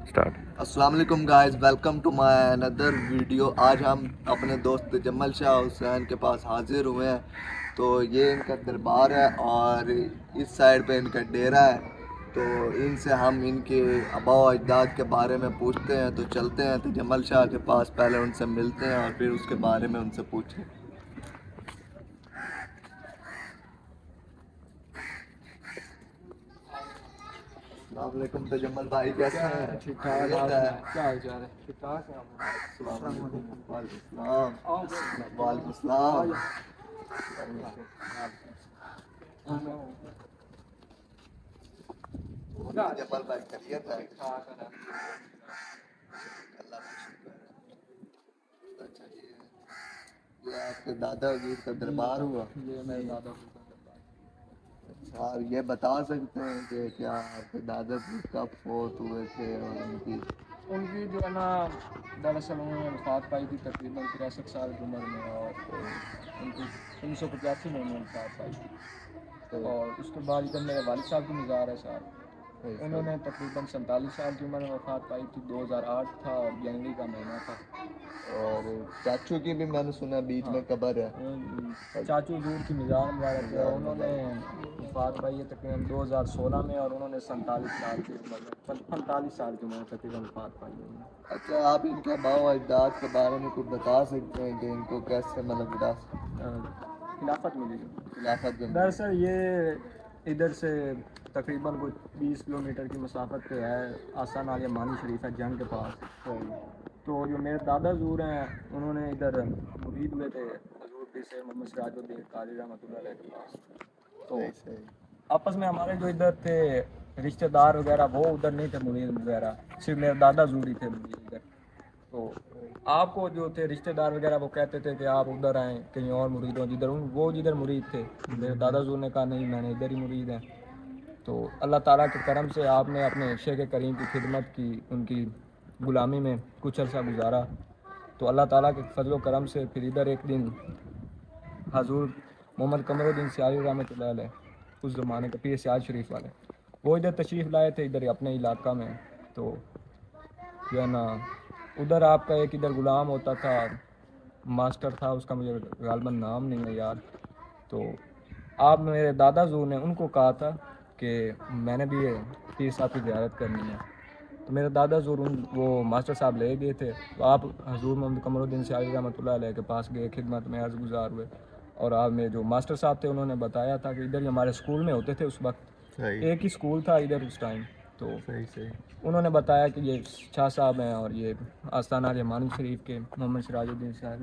Start. السلام علیکم guys, welcome to my اندر ویڈیو۔ آج ہم اپنے دوست جمل شاہ حسین کے پاس حاضر ہوئے ہیں۔ تو یہ ان کا دربار ہے اور اس سائڈ پہ ان کا ڈیرا ہے۔ تو ان سے ہم ان کے آبا و اجداد کے بارے میں پوچھتے ہیں۔ تو چلتے ہیں تو جمل شاہ کے پاس، پہلے ان سے ملتے ہیں اور پھر اس کے بارے میں ان سے پوچھیں۔ السلام علیکم تجمل بھائی، کیسے ہیں؟ ٹھیک ٹھاک، خیریت ہے؟ کیا حال چال ہے؟ ٹھیک ٹھاک ہے۔ السلام علیکم۔ وعلیکم السلام۔ وعلیکم السلام۔ جمل بھائی خیریت ہے؟ اللہ کا شکر ہے۔ اچھا، یہ آپ کے دادا حضور کا دربار ہوا؟ یہ میرے دادا اچھا، اور یہ بتا سکتے ہیں کہ کیا آپ کے دادا حضور کب فوت ہوئے تھے اور ان کی جو ہے نا، دراصل انہوں نے وفات پائی تھی تقریباً 63 سال کی عمر میں، اور ان کی 1985 میں انہوں نے وفات پائی تھی۔ اور اس کے بعد ادھر میرے والد صاحب کی مزار ہے صاحب، انہوں نے تقریباً 47 سال کی عمر میں وفات پائی تھی۔ 2008 تھا اور جنوری کا مہینہ تھا۔ اور چاچو کی بھی میں نے سنا بیچ میں قبر ہے؟ چاچو حضور کی مزار مبارک ہے، انہوں نے وفات پائی ہے تقریباً 2016 میں، اور انہوں نے 47 سال کی عمر میں 45 سال کی عمر میں تقریباً وفات پائی ہے۔ اچھا، آپ ان کے آبا و اجداد کے بارے میں کچھ بتا سکتے ہیں کہ ان کو کیسے خلافت ملی خلافت میں دراصل یہ ادھر سے تقریباً کوئی 20 کلومیٹر کی مسافت پہ ہے، آستانہ عالیہ مانی شریف ہے جنگ کے پاس۔ تو جو میرے دادا حضور ہیں، انہوں نے ادھر مرید ہوئے تھے حضور پیر سے محمد سراج الدین قادری رحمۃ اللہ علیہ کے پاس۔ تو آپس میں ہمارے جو ادھر تھے رشتہ دار وغیرہ، وہ ادھر نہیں تھے مرید وغیرہ، صرف میرے دادا حضور ہی تھے مرید ادھر۔ تو آپ کو جو تھے رشتہ دار وغیرہ وہ کہتے تھے کہ آپ ادھر آئیں کہیں اور مرید ہوں، جدھر مرید تھے۔ میرے دادا حضور نے کہا نہیں، میں نے ادھر ہی مرید ہیں۔ تو اللہ تعالیٰ کے کرم سے آپ نے اپنے شیخ کریم کی خدمت کی، ان کی غلامی میں کچھ عرصہ گزارا۔ تو اللہ تعالیٰ کے فضل و کرم سے پھر ادھر ایک دن حضور محمد قمر الدین سیالی رحمۃ اللہ علیہ، اس زمانے کے پیر سیال شریف والے، وہ ادھر تشریف لائے تھے ادھر اپنے علاقہ میں۔ تو جو ہے نا، ادھر آپ کا ایک ادھر غلام ہوتا تھا، ماسٹر تھا، اس کا مجھے غالباً نام نہیں ہے یاد۔ تو آپ میرے دادا حضور نے ان کو کہا تھا کہ میں نے بھی یہ پیر صاحب کی زیارت کرنی ہے۔ تو میرے دادا حضور وہ ماسٹر صاحب لے گئے تھے، تو آپ حضور محمد قمر الدین سیالی رحمۃ اللہ علیہ کے پاس گئے، خدمت میں عرض گزار ہوئے۔ اور آپ میں جو ماسٹر صاحب تھے انہوں نے بتایا تھا کہ ادھر ہی ہمارے اسکول میں ہوتے تھے اس وقت، ایک ہی اسکول تھا ادھر اس ٹائم۔ تو انہوں نے بتایا کہ یہ شاہ صاحب ہیں اور یہ آستانہ عالیہ مانی شریف کے محمد سراج الدین سراج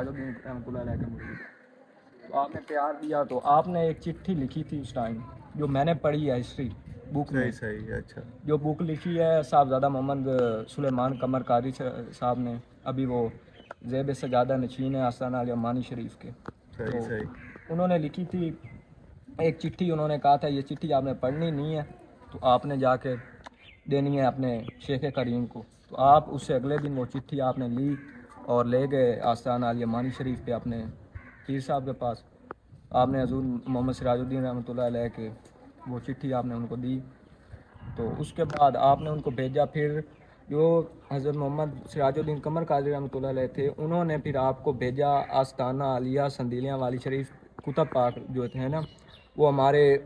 الدین رحمۃ اللہ علیہ کے مرید ہیں۔ تو آپ نے پیار دیا، تو آپ نے ایک چٹھی لکھی تھی اس ٹائم، جو میں نے پڑھی ہے ہسٹری بک میں۔ اچھا، جو بک لکھی ہے صاحبزادہ محمد سلیمان قمر قادری صاحب نے، ابھی وہ زیب سجادہ نشین ہے آستانہ عالیہ مانی شریف کے۔ تو انہوں نے لکھی تھی ایک چٹھی، انہوں نے کہا تھا یہ چٹھی آپ نے پڑھنی نہیں ہے، تو آپ نے جا کے دینی ہے اپنے شیخ کریم کو۔ تو آپ اس سے اگلے دن وہ چٹھی آپ نے لی اور لے گئے آستانہ عالیہ مانی شریف پہ اپنے پیر صاحب کے پاس۔ آپ نے حضور محمد سراج الدین رحمۃ اللہ علیہ کے وہ چٹھی آپ نے ان کو دی۔ تو اس کے بعد آپ نے ان کو بھیجا، پھر جو حضرت محمد سراج الدین قمر قادری رحمۃ اللہ علیہ تھے، انہوں نے پھر آپ کو بھیجا آستانہ عالیہ سندیلیاں والی شریف کتب پاک جو تھے نا، وہ ہمارے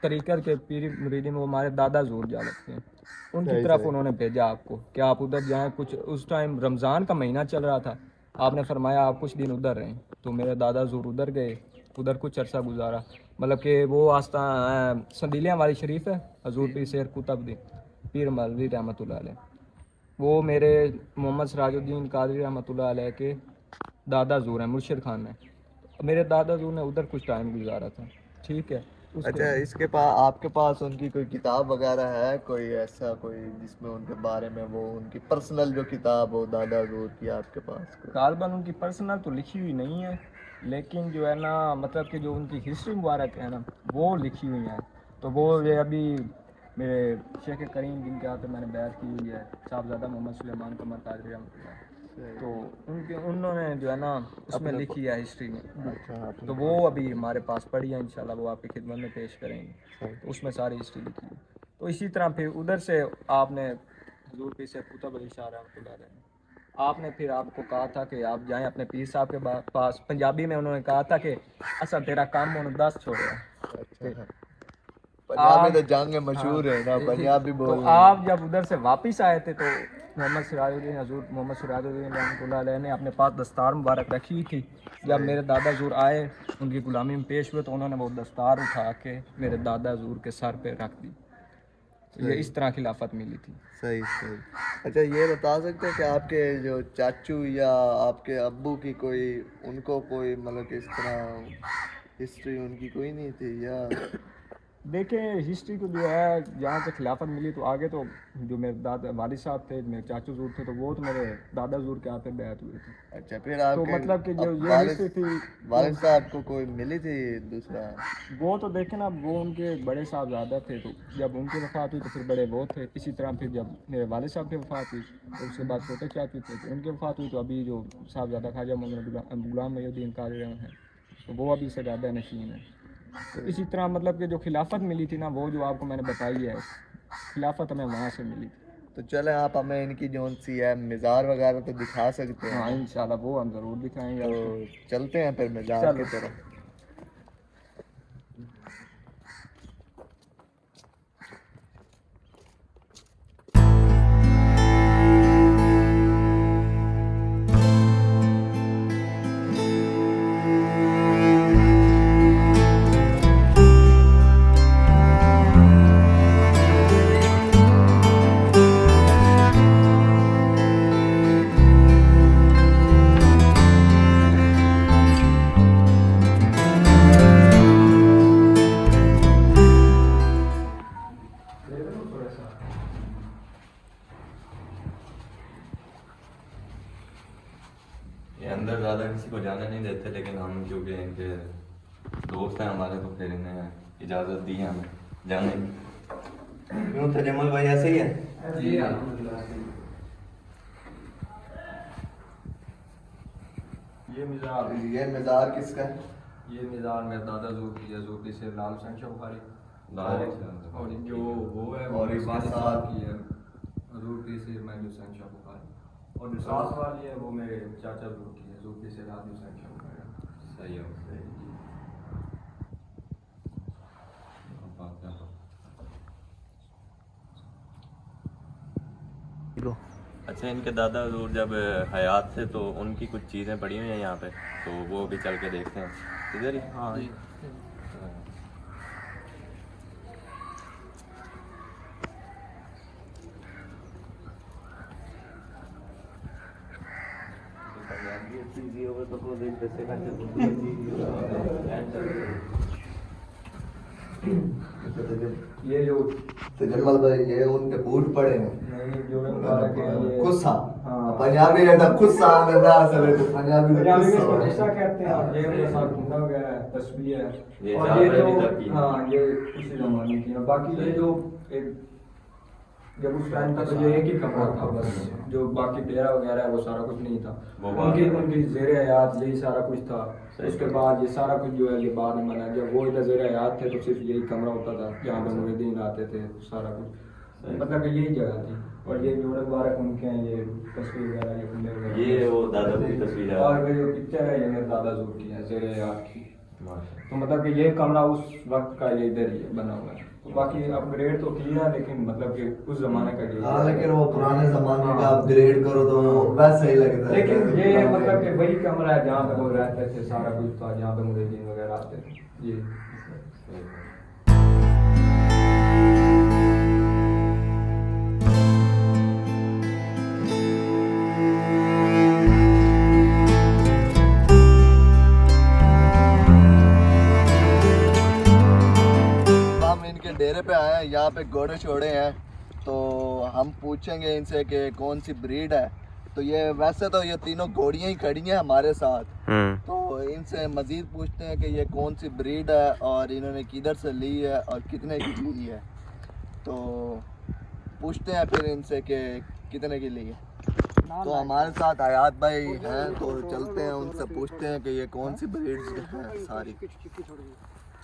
طریقت کے پیر مریدی میں وہ ہمارے دادا حضور جا لگتے ہیں، ان کی طرف انہوں نے بھیجا آپ کو کہ آپ ادھر جائیں۔ کچھ اس ٹائم رمضان کا مہینہ چل رہا تھا، آپ نے فرمایا آپ کچھ دن ادھر رہیں۔ تو میرے دادا حضور ادھر گئے، ادھر کچھ عرصہ گزارا، مطلب کہ وہ سندیلیاں والی شریف ہے حضور پیر سیر کتب دی پیر مولوی رحمۃ اللہ علیہ، وہ میرے محمد سراج الدین قادری رحمۃ اللہ علیہ کے دادا حضور ہیں، مرشد خان ہیں۔ میرے دادا حضور نے ادھر کچھ ٹائم گزارا تھا، ٹھیک ہے۔ اچھا، اس کے پاس آپ کے پاس ان کی کوئی کتاب وغیرہ ہے، کوئی ایسا کوئی جس میں ان کے بارے میں وہ ان کی پرسنل جو کتاب ہو دادا حضور کی آپ کے پاس کوئی؟ غالباً ان کی پرسنل تو لکھی ہوئی نہیں ہے، لیکن جو ہے نا مطلب کہ جو ان کی ہسٹری مبارک ہے نا وہ لکھی ہوئی ہیں۔ تو وہ یہ ابھی میرے شیخ کریم جن کے ہاتھ میں نے بیعت کی ہوئی ہے، صاحبزادہ محمد سلیمان قمر قادری رحمۃ اللہ، تو انہوں نے جو ہے نا اس میں لکھی ہے ہسٹری میں، تو وہ ابھی ہمارے پاس پڑھی ہے، انشاءاللہ وہ آپ کی خدمت میں پیش کریں گے، تو اس میں ساری ہسٹری لکھی ہے۔ تو اسی طرح پھر ادھر سے آپ نے حضور پیر سے قطب علی شاہ رحمۃ اللہ علیہ آپ نے پھر آپ کو کہا تھا کہ آپ جائیں اپنے پیر صاحب کے پاس. پنجابی میں انہوں نے کہا تھا کہ اصل تیرا کام انہوں 10 چھوڑا. پنجابی آپ تو جنگ مشہور ہے نا، پنجابی تو بول. آپ جب ادھر سے واپس آئے تھے تو محمد سراج الدین حضور محمد سراج الدین رحمۃ اللہ علیہ نے اپنے پاس دستار مبارک رکھی تھی. جب میرے دادا حضور آئے ان کی غلامی میں پیش ہوئے تو انہوں نے وہ دستار اٹھا کے میرے دادا حضور کے سر پہ رکھ دی. تو یہ اس طرح خلافت ملی تھی. صحیح صحیح. اچھا یہ بتا سکتے ہیں کہ آپ کے جو چاچو یا آپ کے ابو کی کوئی ان کو کوئی مطلب کہ اس طرح ہسٹری ان کی کوئی نہیں تھی یا؟ دیکھیں ہسٹری کو جو ہے جہاں سے خلافت ملی تو آگے تو جو میرے دادا والد صاحب تھے میرے چاچو حضور تھے تو وہ تو میرے دادا حضور کے ہاتھ پہ بیعت ہوئے تھے. اچھا پھر آپ تو کے مطلب کہ جو یہ ہسٹری تھی والد صاحب کو کوئی ملی تھی دوسرا؟ وہ تو دیکھیں نا وہ ان کے بڑے صاحبزادہ تھے تو جب ان کی وفات ہوئی تو پھر بڑے وہ تھے. اسی طرح پھر جب میرے والد صاحب کی وفات ہوئی تو اس کے بعد چھوٹے چاچو تھے تو ان کی وفات ہوئی تو ابھی جو صاحبزادہ خواجہ محمد غلام محی الدین قادری ہیں تو وہ ابھی سجادہ نشین ہیں. تو اسی طرح مطلب کہ جو خلافت ملی تھی نا وہ جو آپ کو میں نے بتائی ہے خلافت ہمیں وہاں سے ملی تھی. تو چلیں آپ ہمیں ان کی جون سی ہے مزار وغیرہ تو دکھا سکتے ہیں. ہاں انشاءاللہ وہ ہم ضرور دکھائیں گے. تو چلتے ہیں پھر مزار کی طرف. یہ اندر زیادہ کسی کو جانے نہیں دیتے لیکن ہم کیونکہ ان کے دوست ہیں ہمارے تو پھر انہیں اجازت دی ہے ہمیں جانے کی. کیوں تجمل بھائی ایسے ہی ہے؟ جی الحمدللہ. یہ مزار کس کا ہے؟ یہ مزار میرے دادا حضور کی حضور کی سے لال حسین شاہ بخاری اور جو وہ ہے اور اس کے ساتھ کی ہے حضور کی سے میں حسین شاہ بخاری اور جو ساتھ والی ہے وہ میرے چاچا حضور کی ہے حضور کی سے راج حسین شاہ بخاری. صحیح ہو اچھا ان کے دادا حضور جب حیات تھے تو ان کی کچھ چیزیں پڑی ہوئی ہیں یہاں پہ تو وہ بھی چل کے دیکھتے ہیں ادھر ہی. ہاں یہ جو تجمل بھائی یہ ان کے بوٹ پڑے ہیں. نہیں جو مبارک ہے یہ خصا ہاں پنجابی ہے نا خصا میں نہ اصل ہے پنجابی میں پنجابی میں خصا قصہ کہتے ہیں اور یہ ان کے ساتھ گھومنا وغیرہ ہے تسبیح ہے یہ اور چار یہ پہلی جو ترکیب. ہاں یہ اسی زمانے کی ہے. باقی یہ جو ایک جب اس ٹائم تک تو یہ ایک ہی کمرہ تھا بس جو باقی ڈیرا وغیرہ ہے وہ سارا کچھ نہیں تھا. ان کی زیر حیات یہی سارا کچھ تھا. اس کے بعد یہ سارا کچھ جو ہے یہ بعد میں بنا. جب وہ ادھر زیر حیات تھے تو صرف یہی کمرہ ہوتا تھا جہاں پہ مریدین آتے تھے سارا کچھ مطلب کہ یہی جگہ تھی. اور یہ جوڑے مبارک ان کے ہیں یہ تصویر وغیرہ یہ کھلے وغیرہ یہ وہ دادا کی تصویر ہے اور یہ جو پکچر ہے یہ میرے دادا حضور کی ہے زیر حیات کی. تو مطلب کہ یہ کمرہ اس وقت کا یہ ادھر ہی بنا ہوا ہے. باقی اپ گریڈ تو کیا لیکن مطلب کہ اس زمانے کا یہ ہاں لیکن وہ پرانے زمانے کا اپ گریڈ کرو تو ویسا ہی لگتا ہے. لیکن یہ مطلب کہ وہی کمرہ ہے جہاں پہ وہ رہتے تھے سارا کچھ تھا جہاں پہ مریدین وغیرہ آتے تھے. یہ ڈیرے پہ آئے ہیں یہاں پہ گھوڑے چھوڑے ہیں تو ہم پوچھیں گے ان سے کہ کون سی بریڈ ہے. تو یہ ویسے تو یہ تینوں گھوڑیاں ہی کھڑی ہیں ہمارے ساتھ تو ان سے مزید پوچھتے ہیں کہ یہ کون سی بریڈ ہے اور انہوں نے کدھر سے لی ہے اور کتنے کی لی ہے. تو پوچھتے ہیں پھر ان سے کہ کتنے کی لی ہے. تو ہمارے ساتھ حیات بھائی ہیں تو چلتے ہیں ان سے پوچھتے ہیں کہ یہ کون سی بریڈ ہیں ساری.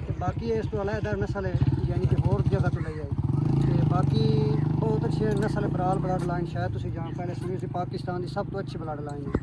ਤੇ ਬਾਕੀ ਇਸ ਤੋਂ ਅਲੱਗ ਨਸਲ ਹੈ ਯਾਨੀ ਕਿ ਹੋਰ ਜਗ੍ਹਾ ਤੋਂ ਲਈ ਆਈ ਤੇ ਬਾਕੀ ਬਹੁਤ ਅੱਛੀ ਨਸਲ ਬਰਾਲ ਬਲੱਡ ਲਾਈਨ ਸ਼ਾਇਦ ਤੁਸੀਂ ਜਾਣ ਪਹਿਲੇ ਸੁਣੀ ਸੀ ਪਾਕਿਸਤਾਨ ਦੀ ਸਭ ਤੋਂ ਅੱਛੀ ਬਲੱਡ ਲਾਈਨ ਹੈ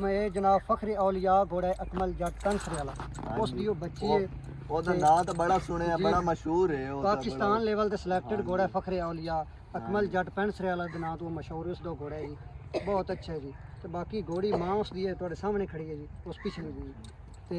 ਮੈਂ ਜਨਾਬ ਫਖਰ ਔਲੀਆ ਘੋੜਾ ਅਕਮਲ ਜੱਟ ਟੰਸਰੇ ਵਾਲਾ ਉਸ ਦੀ ਉਹ ਬੱਚੀ ਹੈ ਉਹਦਾ ਨਾਂ ਤਾਂ ਬੜਾ ਸੁਣਿਆ, ਜੀ। ਬੜਾ ਮਸ਼ਹੂਰ ਹੈ ਉਹ ਤਾਂ ਪਾਕਿਸਤਾਨ ਲੈਵਲ ਤੇ ਸਿਲੈਕਟਡ ਘੋੜਾ ਹੈ ਫਖਰ ਔਲੀਆ ਅਕਮਲ ਜੱਟ ਪੈਂਸਰੇ ਵਾਲਾ ਦੇ ਨਾਂ ਤੋਂ ਮਸ਼ਹੂਰ ਉਸ ਦਾ ਘੋੜਾ ਹੈ ਜੀ ਬਹੁਤ ਅੱਛਾ ਹੈ ਜੀ ਤੇ ਬਾਕੀ ਘੋੜੀ ਮਾਂ ਉਸ ਦੀ ਹੈ ਤੁਹਾਡੇ ਸਾਹਮਣੇ ਖੜੀ ਹੈ ਜੀ ਉਸ ਪਿਛਲੀ ਦੀ ਤੇ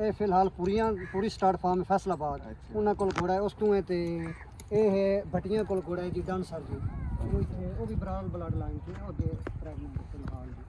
ਇਹ ਫਿਲਹਾਲ ਪੂਰੀ ਸਟਾਰਟ ਫਾਰਮ ਫੈਸਲਾਬਾਦ ਅੱਛਾ। ਉਹਨਾਂ ਕੋਲ ਘੋੜਾ ਹੈ ਉਸ ਤੋਂ ਹੈ ਤੇ ਇਹ ਹੈ ਭਟੀਆਂ ਕੋਲ ਘੋੜਾ ਹੈ ਜੀ ਡਾਂਸਰ ਜੀ ਉਹ ਇੱਥੇ ਉਹ ਵੀ ਬਰਾਲ ਬਲੱਡ ਲਾਈਨ ਤੇ ਉਹ ਦੇ ਪ੍ਰੈਗਨੈਂਟ ਹੈ ਫਿਲਹਾਲ ਜੀ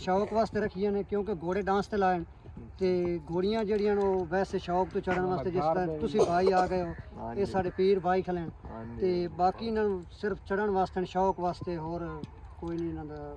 ਸ਼ੌਕ ਵਾਸਤੇ ਰੱਖੀਆਂ ਨੇ ਕਿਉਂਕਿ ਘੋੜੇ ਡਾਂਸ ਤੇ ਲਾਏ ਤੇ ਘੋੜੀਆਂ ਜਿਹੜੀਆਂ ਨੇ ਉਹ ਵੈਸੇ ਸ਼ੌਕ ਤੋਂ ਚੜਨ ਵਾਸਤੇ ਜਿਸ ਤਰ੍ਹਾਂ ਤੁਸੀਂ ਭਾਈ ਆ ਗਏ ਹੋ ਹਾਂਜੀ। ਇਹ ਸਾਡੇ ਪੀਰ ਭਾਈ ਖਲੇ ਨੇ ਹਾਂਜੀ। ਤੇ ਬਾਕੀ ਇਹਨਾਂ ਨੂੰ ਸਿਰਫ ਚੜਨ ਵਾਸਤੇ ਨੇ, ਸ਼ੌਕ ਵਾਸਤੇ ਹੋਰ ਕੋਈ ਨਹੀਂ ਇਹਨਾਂ ਦਾ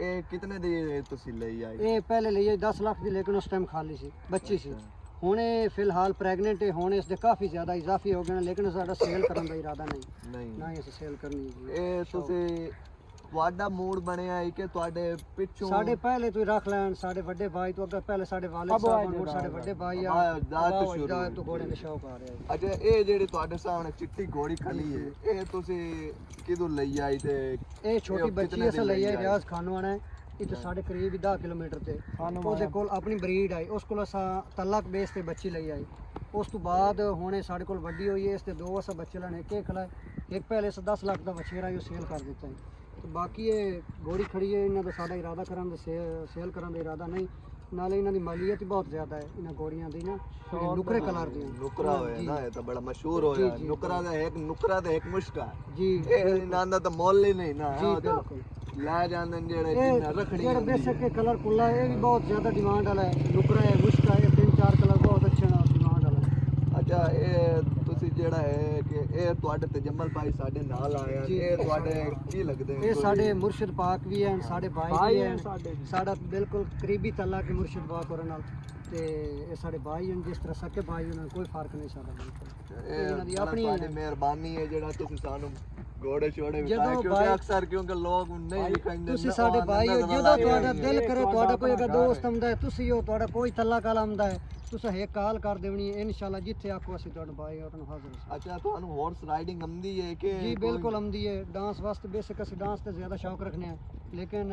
ਇਹ ਕਿਤਨੇ ਦੀ ਤੁਸੀਂ ਲਈ ਆਏ? ਇਹ ਪਹਿਲੇ ਲਈ 10 ਲੱਖ ਦੀ ਲੇਕਿਨ ਉਸ ਟਾਈਮ ਖਾਲੀ ਸੀ ਬੱਚੀ ਸੀ ਹੁਣ ਇਹ ਫਿਲਹਾਲ ਪ੍ਰੈਗਨੈਂਟ ਹੈ ਹੁਣ ਇਸ ਦੇ ਕਾਫੀ ਜ਼ਿਆਦਾ ਇਜ਼ਾਫੀ ਹੋ ਗਏ ਨੇ ਲੇਕਿਨ ਸਾਡਾ ਸੇਲ ਕਰਨ ਦਾ ਇਰਾਦਾ ਨਹੀਂ ਨਹੀਂ ਨਾ ਹੀ ਅਸੀਂ ਸੇਲ ਕਰਨੀ ਹੈ ਜੀ ਇਹ ਤੁਸੀਂ ਤੁਹਾਡਾ ਮੂਡ ਬਣਿਆ ਹੈ ਕਿ ਤੁਹਾਡੇ ਪਿੱਛੋਂ ਸਾਡੇ ਪਹਿਲੇ ਤੋਂ ਹੀ ਰੱਖ ਲੈਣ ਸਾਡੇ ਵੱਡੇ ਭਾਈ ਤੋਂ ਅੱਗੇ ਪਹਿਲੇ ਸਾਡੇ ਵਾਲਿਦ ਸਾਹਿਬ ਹੁਣ ਸਾਡੇ ਵੱਡੇ ਭਾਈ ਆ ਅਬਾਦ ਤੋਂ ਸ਼ੁਰੂ ਅਬਾਦ ਤੋਂ ਘੋੜੇ ਦਾ ਸ਼ੌਕ ਆ ਰਿਹਾ ਹੈ ਅੱਛਾ ਇਹ ਜਿਹੜੀ ਤੁਹਾਡੇ ਸਾਹਮਣੇ ਚਿੱਟੀ ਘੋੜੀ ਖਲੀ ਹੈ ਇਹ ਤੁਸੀਂ ਕਿਦੋਂ ਲਈ ਆਈ ਤੇ ਇਹ ਛੋਟੀ ਇਹ ਬੱਚੀ ਕਿਤਨੇ ਅਸ ਦੀ ਲਈ ਹੈ ਲਈ ਰਿਆਜ਼ ਖਾਨਵਾਨਾ ਹੈ ਇਹ ਤਾਂ ਸਾਡੇ ਕਰੀਬ ਹੀ 10 ਕਿਲੋਮੀਟਰ ਤੇ ਉਹਦੇ ਕੋਲ ਆਪਣੀ ਬਰੀਡ ਆਈ ਉਸ ਕੋਲ ਅਸਾਂ ਤਲਕ ਬੇਸ ਤੇ ਬੱਚੀ ਲਈ ਆਈ ਉਸ ਤੋਂ ਬਾਅਦ ਹੁਣ ਇਹ ਸਾਡੇ ਕੋਲ ਵੱਡੀ ਹੋਈ ਹੈ ਇਸ ਤੇ ਦੋ ਅਸਾਂ ਬੱਚੇ ਲੈਣੇ ਇੱਕ ਖਲਾ ਇੱਕ ਪਹਿਲੇ 10 ਲੱਖ ਦਾ ਵਛੇਰਾ ਇਹ ਸੇਲ ਕਰ ਦਿੱਤਾ ਹੈ ਤੇ ਬਾਕੀ ਇਹ ਘੋੜੀ ਖੜੀ ਹੈ ਇਹਨਾਂ ਦਾ ਸਾਡਾ ਇਰਾਦਾ ਕਰਨ ਦਾ ਸੇਲ ਕਰਨ ਦਾ ਇਰਾਦਾ ਨਹੀਂ ਨਾਲੇ ਇਹਨਾਂ ਦੀ ਮਾਲੀਅਤ ਹੀ ਬਹੁਤ ਜ਼ਿਆਦਾ ਹੈ ਇਹਨਾਂ ਘੋੜੀਆਂ ਦੀ ਨਾ ਨੁਕਰੇ ਕਲਰ ਦੀਆਂ ਨੁਕਰਾ ਹੋਇਆ ਨਾ ਇਹ ਤਾਂ ਬੜਾ ਮਸ਼ਹੂਰ ਹੋਇਆ ਨੁਕਰਾ ਦਾ ਇੱਕ ਮੁਸ਼ਕਾ ਜੀ ਇਹ ਇਹਨਾਂ ਦਾ ਤਾਂ ਮੁੱਲ ਹੀ ਨਹੀਂ ਨਾ ਜੀ ਉਹ ਤਾਂ ਬਿਲਕੁਲ ਲੈ ਜਾਂਦੇ ਨੇ ਜਿਹੜੇ ਇਹ ਜਿੰਨਾ ਰੱਖੜੀ ਜਿਹੜਾ ਹੁੰਦੀ ਬੇਸਿਕ ਹੈ ਕਲਰ ਕੁੱਲਾ ਇਹ ਵੀ ਬਹੁਤ ਜ਼ਿਆਦਾ ਡਿਮਾਂਡ ਵਾਲਾ ਹੈ ਨੁਕਰਾ ਹੈ ਮੁਸ਼ਕਾ ਹੈ 3-4 ਕਲਰ ਬਹੁਤ ਅੱਛੇ ਨਾਲ ਡਿਮਾਂਡ ਵਾਲਾ ਹੈ ਅੱਛਾ ਇਹ ਤੁਸੀਂ ਜਿਹੜਾ ਹੈ ਕਿ ਇਹ ਤੁਹਾਡੇ ਤਜਮਲ ਭਾਈ ਸਾਡੇ ਨਾਲ ਆਏ ਆ ਜੀ। ਇਹ ਤੁਹਾਡੇ ਕੀ ਲੱਗਦੇ ਨੇ ਇਹ ਕੋਈ? ਸਾਡੇ ਮੁਰਸ਼ਿਦ ਪਾਕ ਵੀ ਹਨ ਸਾਡੇ ਭਾਈ ਵੀ ਹਨ ਸਾਡਾ ਬਿਲਕੁਲ ਕਰੀਬੀ ਤੱਲਾ ਕੇ ਮੁਰਸ਼ਿਦ ਪਾਕ ਉਹਨਾਂ ਨਾਲ ਤੇ ਇਹ ਸਾਡੇ ਭਾਈ ਹਨ ਜਿਸ ਤਰ੍ਹਾਂ ਸਕੇ ਭਾਈ ਉਹਨਾਂ ਨਾਲ ਕੋਈ ਫਰਕ ਨਹੀਂ ਸਾਡਾ ਬਿਲਕੁਲ ਇਹ ਇਹਨਾਂ ਦੀ ਬੜਾ ਆਪਣੀ ਤੁਹਾਡੀ ਮਿਹਰਬਾਨੀ ਹੈ ਜਿਹੜਾ ਤੁਸੀਂ ਸਾਨੂੰ ਘੋੜੇ ਛੋੜੇ ਜਦੋਂ ਵਿਖਾਏ ਕਿਉਂਕਿ ਭਾਈ- ਅਕਸਰ ਕਿਉਂਕਿ ਲੋਕ ਨਹੀਂ ਵਿਖਾਉਂਦੇ ਤੁਸੀਂ ਨਾ, ਸਾਡੇ ਉਹ ਭਾਈ ਹੋ ਨਜ਼ਰ ਜਦੋਂ ਲੱਗ ਤੁਹਾਡਾ ਰਹੀ ਹੈ। ਦਿਲ ਕਰੇ ਤੁਹਾਡਾ ਕੋਈ ਅਗਰ ਦੋਸਤ ਆਉਂਦਾ ਹੈ ਤੁਸੀਂ ਹੋ ਤੁਹਾਡਾ ਕੋਈ ਤੱਲਾ ਕਾਲ ਆਉਂਦਾ ਹੈ ਤੁਸੀਂ ਇੱਕ ਕਾਲ ਕਰ ਦੇਣੀ ਹੈ ਇਨਸ਼ਾਅੱਲਾ ਜਿੱਥੇ ਆਖੋ ਅਸੀਂ ਤੁਹਾਡੇ ਭਾਈ ਔਰ ਨੂੰ ਹਾਜ਼ਰ ਹਾਂ ਅੱਛਾ ਤੁਹਾਨੂੰ ਹਾਰਸ ਰਾਈਡਿੰਗ ਆਉਂਦੀ ਹੈ ਕਿ ਜੀ ਕੋਈ- ਬਿਲਕੁਲ ਆਉਂਦੀ ਹੈ ਡਾਂਸ ਵਾਸਤੇ ਬੇਸਿਕ ਅਸੀਂ ਡਾਂਸ ਤੇ ਜ਼ਿਆਦਾ ਸ਼ੌਕ ਰੱਖਨੇ ਆ ਲੇਕਿਨ